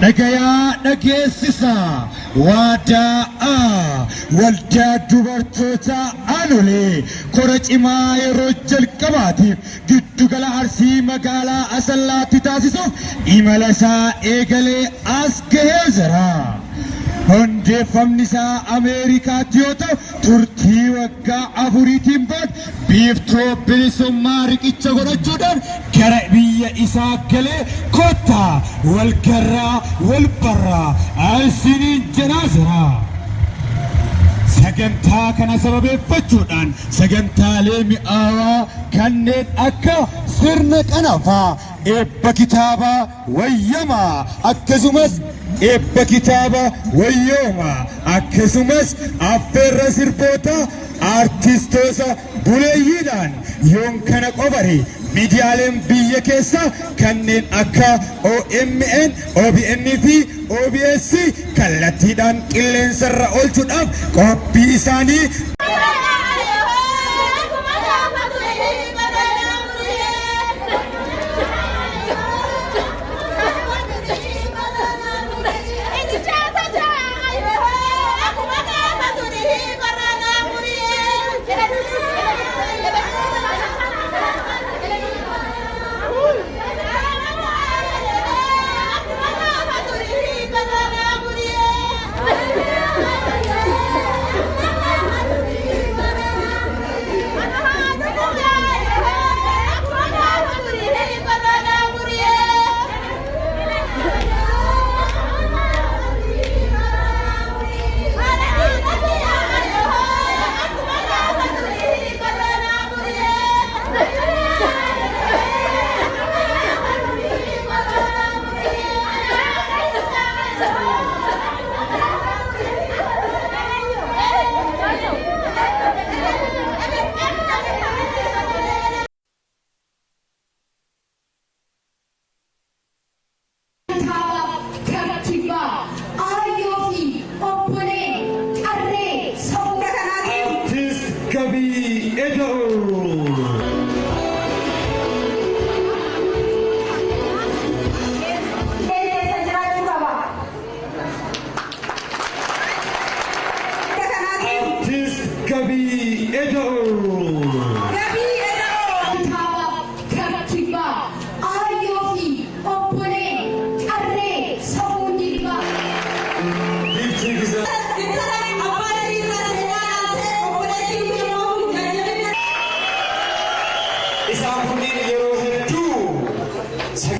Nagaya nageessisa waadaa waldaa dubartoota Anolee kora cimaa yeroo jalqabaatiif giddugala Arsii magaalaa Asallaatti taasisuuf imala isaa eegalee as gahee jira. Hundeeffamni isaa Ameerikaatti yoo ta'u turtii waggaa afuriitiin booda biiftuu bilisummaa riqicha godhachuudhaan gara biyya isaa galee kottaa wal garraa wal barraa asiniin jedhaa jira. Sagantaa kana sababeeffachuudhaan sagantaalee mi'aawaa kanneen akka sirna qanafaa, eebba kitaabaa wayyamaa akkasumas eebba kitaaba wayyooma akkasumas affeerra sirboota artistoota buleeyyiidhaan yoon kana qobare miidiyaaleen biyya keessa kanneen akka OMN, OBN fi OBS kallattiidhaan qilleensarra oolchuudhaaf qophii isaanii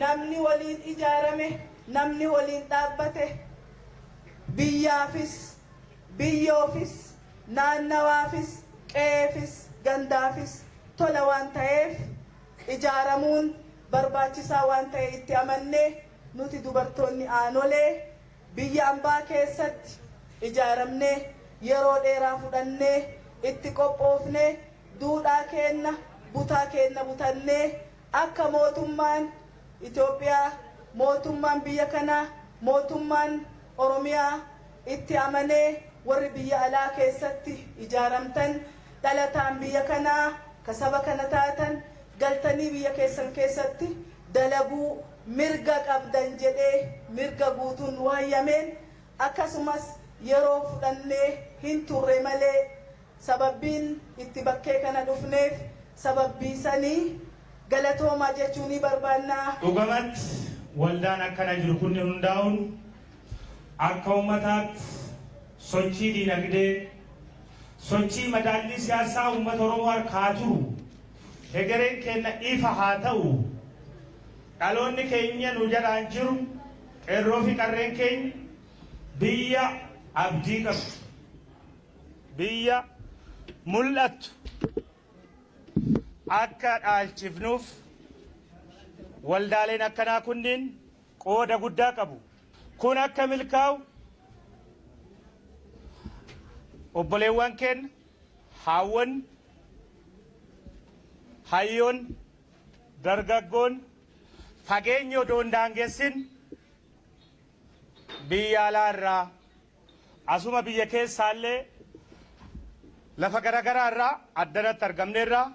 namni waliin ijaarame namni waliin dhaabbate biyyaafis biyyoofis naannawaafis qeefis gandaafis tola waan ta'eef ijaaramuun barbaachisaa waan ta'e itti amannee nuti dubartoonni Aanolee biyya ambaa keessatti ijaaramnee yeroo dheeraa fudhannee itti qophoofnee duudhaa keenna butaa keenna butannee akka mootummaan Itoophiyaa mootummaan biyya kanaa mootummaan Oromiyaa itti amanee warri biyya alaa keessatti ijaaramtan dhalataan biyya kanaa ka saba kana taatan galtanii biyya keessan keessatti dalaguu mirga qabdan jedhee mirga guutuun wayyameen akkasumas yeroo fudhannee hin turre malee sababbiin itti bakkee kana dhufneef sababbiisanii galatoomaa jechuun ni barbaannaa. Dhugamatti waldaan akkana jiru kun hundaa'uun akka uummataatti sochii diinagdee sochii madaallii siyaasaa uummata Oromoo harkaa turu hegereen keenya ifa haa ta'u dhaloonni keenya nu jalaa jiru qeerroo fi qarreen keenya biyya abdii qabu biyya mul'attu akka dhaalchifnuuf waldaaleen akkanaa kunniin qooda guddaa qabu. Kun akka milkaa'u obboleewwan keenya haawwan hayyoon dargaggoon fageenya odoo hin daangessin biyya alaa irraa asuma biyya keessaallee lafa garaagaraa irraa addanatti argamneerraa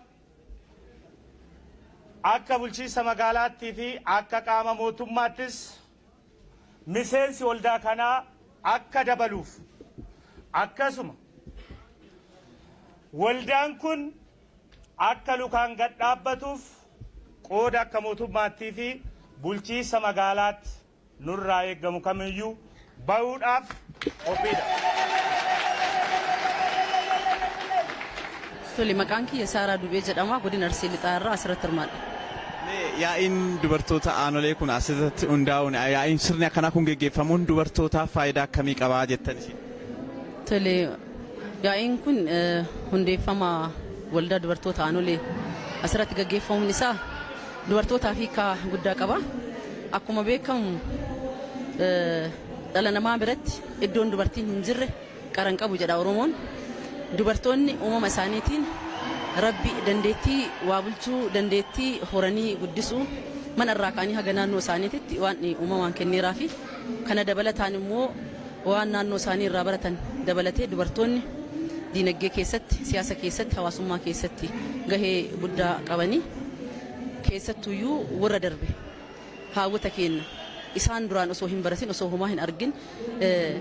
akka bulchiinsa magaalaattii fi akka qaama mootummaattis miseensi waldaa kanaa akka dabaluuf akkasuma waldaan kun akka lukaan gad dhaabbatuuf qooda akka mootummaattii fi bulchiinsa magaalaatti nurraa eeggamu kamiyyuu bahuudhaaf qophiidha. Tole maqaan kiyya Saaraa Dubee jedhama godina Arsii Lixaa irraa asirratti hirmaadha. Yaa'iin dubartoota aanolee kun asirratti hundaa'uun yaa'iin sirni akkanaa kun geggeeffamuun dubartootaaf faayidaa akkamii qabaa jettan isin? Tole yaa'iin kun hundeeffama waldaa dubartoota aanolee asirratti geggeeffamuun isaa dubartootaaf hiika guddaa qaba. Akkuma beekamu dhala namaa biratti iddoon dubartiin hin jirre qaran qabu jedha Oromoon. Dubartoonni uumama isaaniitiin rabbi dandeettii waa bulchuu dandeettii horanii guddisuu mana irraa kaanii haga naannoo isaaniitti waan uumamaan kenneeraa fi kana dabalataan immoo waan naannoo isaanii irraa baratan dabalatee dubartoonni diinagdee keessatti siyaasa keessatti hawaasummaa keessatti gahee guddaa qabanii keessattuyyuu warra darbe haawwata keenya isaan duraan osoo hin baratin osoo homaa hin argin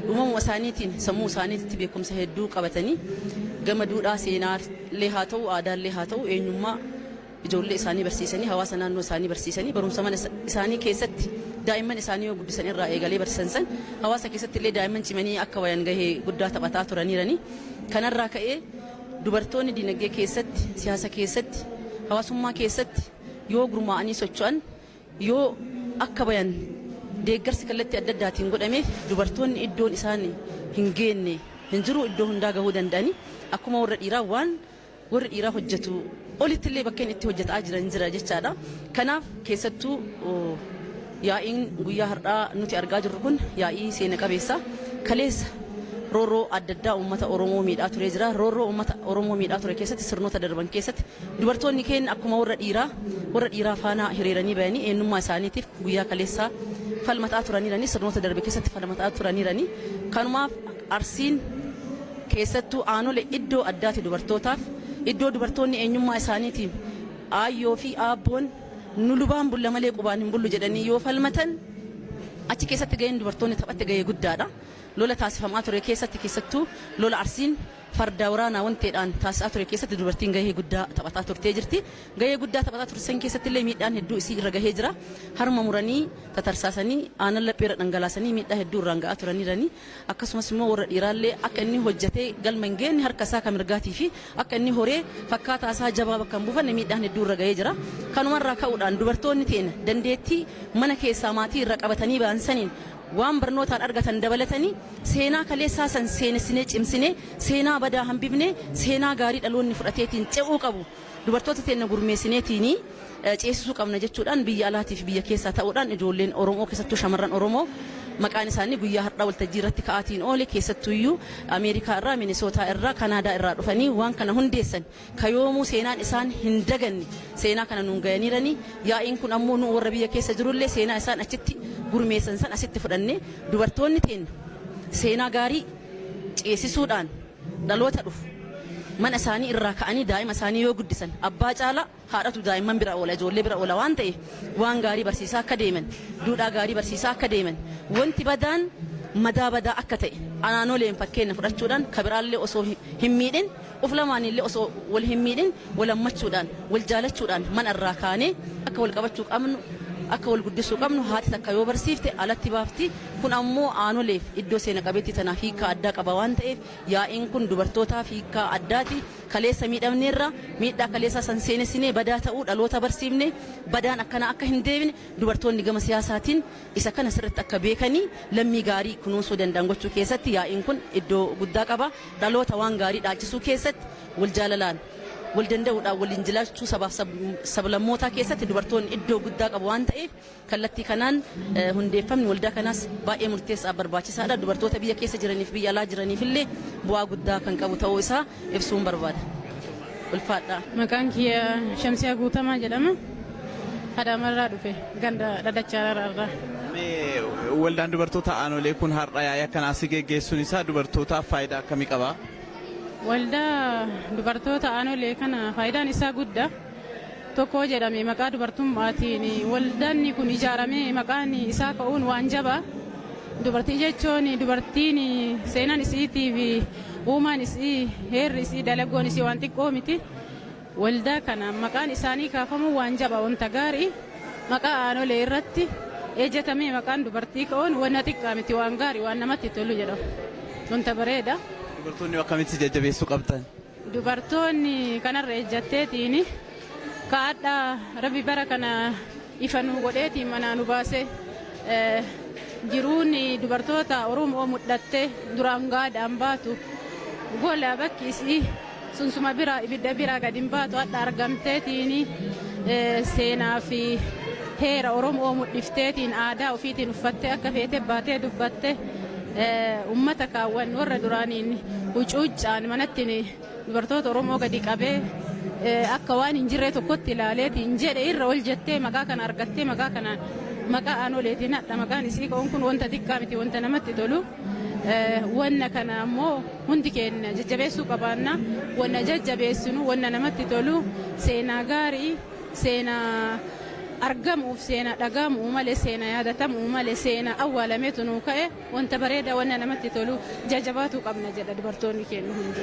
uumama isaaniitiin sammuu isaaniitti beekumsa hedduu qabatanii gama duudhaa seenaallee haa ta'u aadaallee haa ta'u eenyummaa ijoollee isaanii barsiisanii hawaasa naannoo isaanii barsiisanii barumsa mana isaanii keessatti daa'imman isaanii yoo guddisan irraa eegalee barsiisan san hawaasa keessatti illee daa'imman cimanii akka wayan gahee guddaa taphataa turaniiranii kanarraa ka'ee dubartoonni diinagdee keessatti siyaasa keessatti hawaasummaa keessatti yoo gurmaa'anii socho'an yoo akka bayan deeggarsi kallattii adda addaatiin godhamee dubartoonni iddoon isaan hin geenne hin jiru iddoo hundaa gahuu danda'anii akkuma warra dhiiraa waan warri dhiiraa hojjetu olitti illee bakkeen itti hojjetaa jiran jira jechaadha. Kanaaf keessattuu yaa'iin guyyaa har'aa nuti argaa jirru kun yaa'ii seena qabeessa kaleessa roorroo adda addaa uummata Oromoo miidhaa turee jira. Roorroo uummata Oromoo miidhaa ture keessatti sirnoota darban keessatti dubartoonni keenya akkuma warra dhiiraa faana hiriiranii bayanii eenyummaa isaaniitiif guyyaa kaleessaa falmataa turaniiranii sirnoota darbe keessatti falmataa turaniiranii kanumaaf Arsiin keessattuu aanolee iddoo addaati dubartootaaf iddoo dubartoonni eenyummaa isaaniitiin aayyoo fi aabboon nu lubaan bulla malee qubaan hin bullu jedhanii yoo falmatan achi keessatti gaheen dubartoonni taphatte gahee guddaadha. Lola taasifamaa ture keessattuu lola Arsiin farda waraanaa wanteedhaan taasisaa ture keessatti dubartiin gahee guddaa taphataa turtee jirti. Gahee guddaa taphataa turte san keessatti illee miidhaan hedduu isii irra gahee jira. Harma muranii tatarsaasanii aanan lapheera dhangalaasanii miidhaa hedduu irraan gahaa turaniiranii akkasumas immoo warra dhiiraallee akka inni hojjetee galma hin geenye harka isaa kan mirgaatii fi akka inni horee fakkaataa isaa jabaa bakka hin buufanne miidhaan hedduu irra gahee jira. Kanumarraa ka'uudhaan dubartoonni teenya dandeettii mana keessaa maatii irra qabatanii ba'an saniin waan barnootaan argatan dabalatanii seenaa kaleessaa san seenessinee cimsinee seenaa badaa hambifnee seenaa gaarii dhaloonni fudhateetiin ce'uu qabu dubartoota teenya gurmeessineetiin ceesisuu qabna jechuudhaan biyya alaatiif biyya keessaa ta'uudhaan ijoolleen Oromoo keessattuu shamarran Oromoo maqaan isaanii guyyaa har'aa waltajjii irratti ka'aatiin oole keessattuyyuu Ameerikaa irraa Minisootaa irraa Kanaadaa irraa dhufanii waan kana hundeessan kayoomuu seenaan isaan hin daganne seenaa kana nuun ga'aniiranii yaa'iin kun ammoo nu warra biyya keessa jirullee seenaa isaan achitti gurmeessan san asitti fudhannee dubartoonni teenya seenaa gaarii ceesisuudhaan dhaloota dhufu mana isaanii irraa ka'anii daa'ima isaanii yoo guddisan abbaa caala haadhatu daa'imman bira oola ijoollee bira oola waan ta'eef waan gaarii barsiisaa akka deeman duudhaa gaarii barsiisaa akka deeman wanti badaan madaa badaa akka ta'e anaanoleen fakkeenya fudhachuudhaan kabiraallee osoo hin miidhin uf lamaanillee osoo wal hin miidhin wal hammachuudhaan wal jaalachuudhaan mana irraa kaanee akka wal qabachuu qabnu akka wal guddisuu qabnu haati takka yoo barsiifte alatti baafti kun ammoo aanoleef iddoo seena qabeetti tanaaf hiikaa addaa qaba waan ta'eef yaa'iin kun dubartootaaf hiikaa addaati kaleessa miidhamneerra miidhaa kaleessa san seenessinee badaa ta'uu dhaloota barsiifne badaan akkana akka hin deebine dubartoonni gama siyaasaatiin isa kana sirriitti akka beekanii lammii gaarii kunuunsuu danda'an gochuu keessatti yaa'iin kun iddoo guddaa qaba dhaloota waan gaarii dhaalchisuu keessatti wal jaalalaan wal danda'uudhaan waliin jiraachuu sabaaf sablammootaa keessatti dubartoonni iddoo guddaa qabu waan ta'eef kallattii kanaan hundeeffamni waldaa kanaas baay'ee murteessaa barbaachisaadha dubartoota biyya keessa jiraniif biyya alaa jiraniif illee bu'aa guddaa kan qabu ta'uu isaa ibsuun barbaada. Ulfaadha. Maqaan kiyya Shamsiyaa Guutamaa jedhama. Adaamarraa dhufe ganda Dhadhachaarraa. Waldaan dubartoota aanolee kun har'a yaa'ii akkanaa si geggeessuun isaa dubartootaaf faayidaa akkamii qaba? Waldaa dubartoota aanolee kana faayidaan isaa guddaa tokko jedhame maqaa dubartummaatiin waldaanni kun ijaaramee maqaan isaa ka'uun waan jabaa dubartii jechuun dubartiin seenaan isiitii fi uumaan isii heerri isii dalagoon isii waan xiqqoo miti waldaa kana maqaan isaanii kaafamuu waan jabaa wanta gaarii maqaa aanolee irratti ejjetamee maqaan dubartii ka'uun wanna xiqqaa miti waan gaarii waan namatti tolu jedhamu wanta bareeda. Dubartoonni akkamitti jajjabeessuu qabdan? Dubartoonni kanarra ejjatteetiin kaadhaa rabbi bara kana ifa nu godheetiin manaa nu baase jiruun dubartoota Oromoo mudhattee duraan gaadhaan baatu gola bakki isii sunsuma biraa ibidda biraa gadi hin baatu hadha argamteetiin seenaa fi heera Oromoo mudhifteetiin aadaa ofiitiin uffattee akka feete baatee dubbatte ummata kaawwan warra duraaniin huccuuccaan manatti dubartoota Oromoo gadi qabee akka waan hin jirre tokkotti ilaaleetiin jedhe irra ol jettee maqaa kana argattee maqaa aanoleetiin hadha maqaan isii ka'uun kun wanta xiqqaa miti wanta namatti tolu wanna kana ammoo hundi keenya jajjabeessuu qabaanna wanna jajjabeessinu wanna namatti tolu seenaa gaarii seenaa argamuuf seenaa dhagaamuu malee seenaa yaadatamuu malee seenaa awwaalameetu nuu ka'e wanta bareeda wanna namatti tolu jajjabaatuu qabna jedha dubartoonni keenya hundi.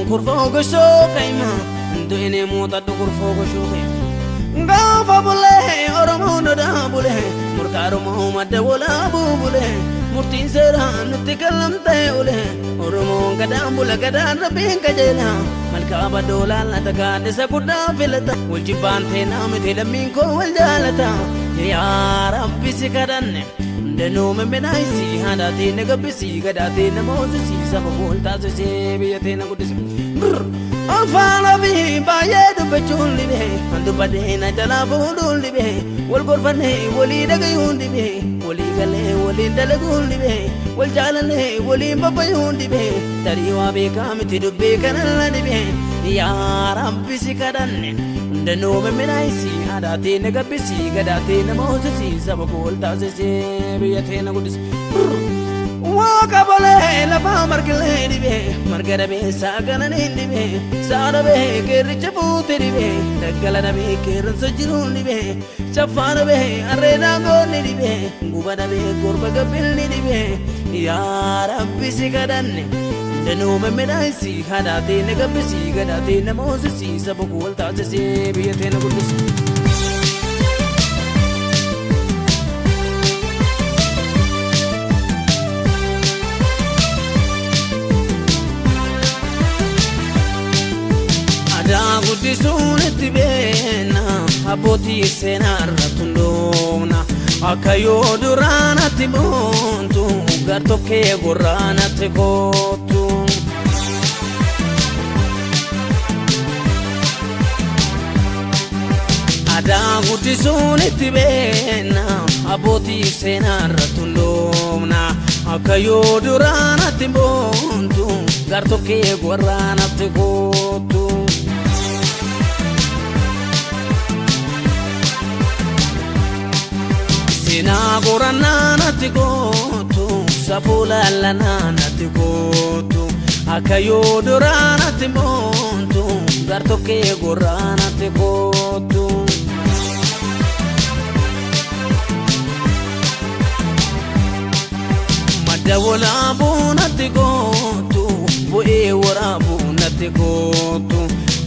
Kurfoo goshoo kaima ndo ene moota do kurfoo goshoo kaima Gaafa bulee Oromoon odaa bulee murtaa Oromoo madda walaabuu bulee murtiin seeraan nutti kallamtee ulee Oromoon gadaan bula gadaan rabbiin qajeela malkaa badoo laallata gaaddisa guddaa filata wal jibbaan teenaa miti lammiin koo wal jaalata yaa rabbi si kadhanne danuu memmenaayisi haadhaatiin na gabbisii gadhaatiin na moosisii saba booltaasisee biyya teena guddisi afaan ofii baay'ee dubbachuun dhibee handubadhee na jalaa fuudhuun dhibee wal gorfannee walii dhagayuun dhibee walii galee waliin dalaguun dhibee wal jaalallee waliin babbayuun dhibee tarii waa beekaa miti dubbii kanalla dhibee yaa rabbi si kadhanne danuu memmenaayisi haadhaatiin na gabbisii gadhaatiin na moosisii saba booltaasisee biyya teena guddisi Waka bole la pa margile dibe margara be sagana dibe sada be kerche pute dibe dagala be keran sajirun dibe chafana be arena gonni dibe gubana be korba gabil dibe ya rabbi sikadanne danu memmedaisi hadate ne gabbisi gadate ne mosisi sabu kolta se biyate na gudus Guddisuun itti beena abbootii seenaarra tundoona akka yoo duraanatti boontu gartokkee gorraanatti kootu. Aadaa guddisuun itti beena abbootii seenaarra tundoona akka yoo duraanatti boontu gartokkee gorraanatti kootu. Sina gorana nati gotu sapula lana nati gotu akayo dorana nati montu gartoke gorana nati gotu madawola bu nati gotu boe wora bu nati gotu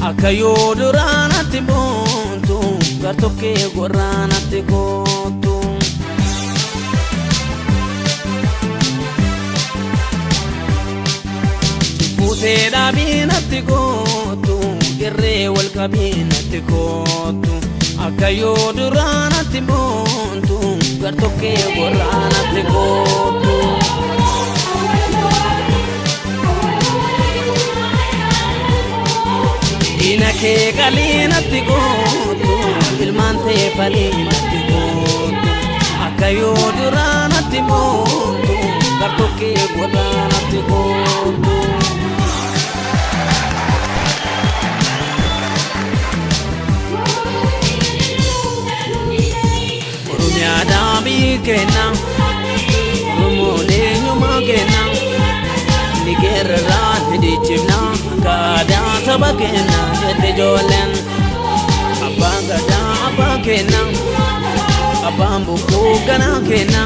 akayo dorana nati montu gartoke gorana nati gotu Seda binatti gotu irree wal qabinatti gotu akayo duranatti montu gartokkee gorraanatti gotu inakee qalinatti gotu ilmaan tee falinatti gotu akayo duranatti montu gartokkee gorraanatti gotu Dabi kena, rumone nyuma kena, nigerra hidi chimna, kada saba kena, jete jolen, abang kada abang kena, abang buku kana kena,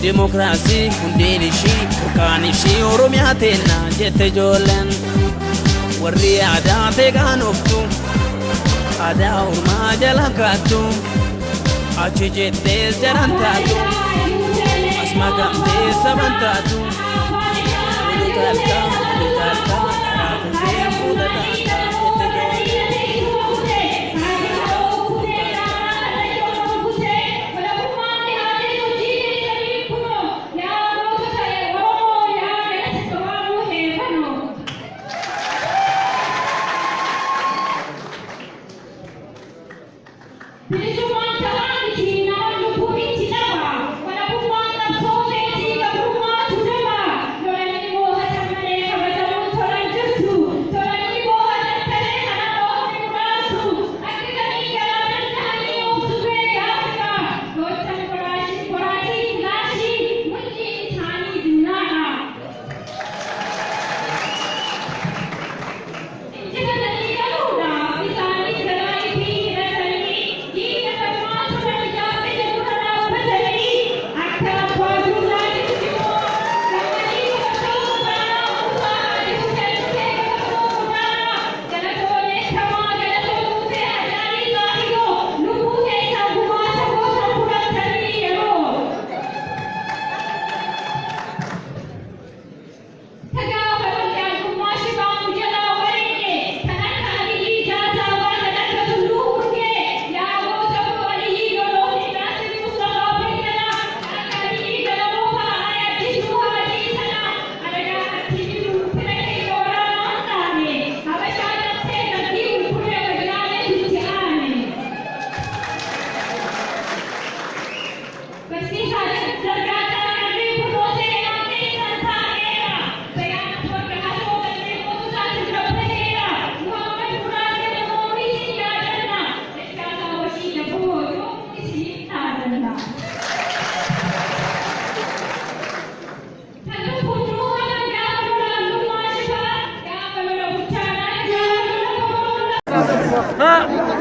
demokrasi undeni shi, kani shi oromia tena, jete jolen, warri ada tegan oktu, ada urma jalan katu. Achijetes jarantatu asmagamte sabantatu unutalka arakunde mudatata Thank you. ها